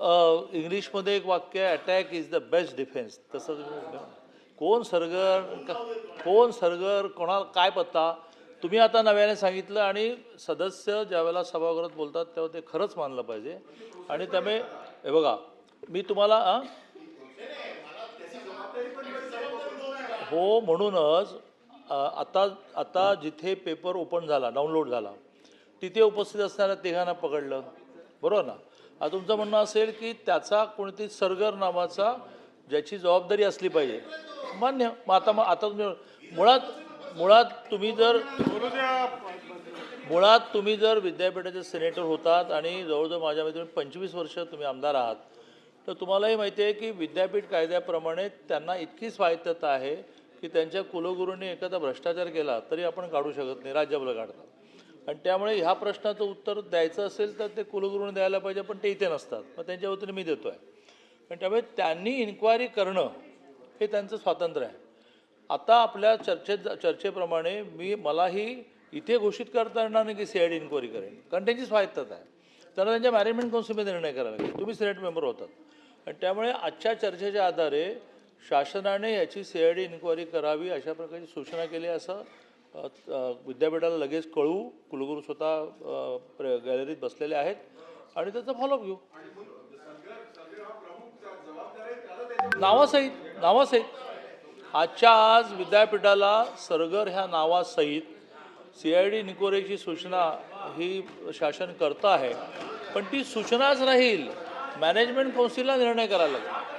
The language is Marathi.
इंग्लिशमध्ये एक वाक्य आहे, attack is the best defence. तसं तुम्ही कोण सरगर कोणाला काय पत्ता. तुम्ही आता नव्याने सांगितलं आणि सदस्य ज्यावेळेला सभागृहात बोलतात तेव्हा ते खरंच मानलं पाहिजे. आणि त्यामुळे हे बघा, मी तुम्हाला हो म्हणूनच आता आता जिथे पेपर ओपन झाला, डाउनलोड झाला, तिथे उपस्थित असणाऱ्या तिघांना पकडलं, बरोबर ना. आता तुमचं म्हणणं असेल की त्याचा कोणती सरगर नावाचा ज्याची जबाबदारी असली पाहिजे, मान्य. मग आता तुम्ही मुळात मुळात तुम्ही जर विद्यापीठाचे सिनेटर होतात आणि जवळजवळ माझ्या मते 25 वर्ष तुम्ही आमदार आहात, तर तुम्हालाही माहिती आहे की विद्यापीठ कायद्याप्रमाणे त्यांना इतकी स्वायत्तता आहे की त्यांच्या कुलगुरूंनी एखादा भ्रष्टाचार केला तरी आपण काढू शकत नाही, राज्यपाल काढतात. आणि त्यामुळे ह्या प्रश्नाचं उत्तर द्यायचं असेल तर ते कुलगुरूंनी द्यायला पाहिजे, पण ते इथे नसतात. मग त्यांच्या वतीने मी देतो आहे. आणि त्यामुळे त्यांनी इन्क्वायरी करणं हे त्यांचं स्वातंत्र्य आहे. आता आपल्या चर्चेप्रमाणे मलाही इथे घोषित करता येणार नाही की CID इन्क्वायरी करेन, कारण त्यांची स्वायत्तता आहे. त्यांना त्यांच्या मॅनेजमेंट काउन्सिलमध्ये निर्णय करायला लागेल. तुम्ही सिनेट मेंबर होतात. आणि त्यामुळे आजच्या चर्चेच्या आधारे शासनाने याची CID इन्क्वायरी करावी अशा प्रकारची सूचना केली असं विद्यापीठाला लगेच कळवू. कुलगुरू स्वतः गॅलरीत बसलेले आहेत आणि त्याचा फॉलोअप घेऊ. नावासहित आजच्या आज विद्यापीठाला सरगर ह्या नावासहित CID इन्क्वायरीची सूचना ही शासन करतं आहे. पण ती सूचनाच राहील, मॅनेजमेंट काउन्सिलला निर्णय करायला लागेल.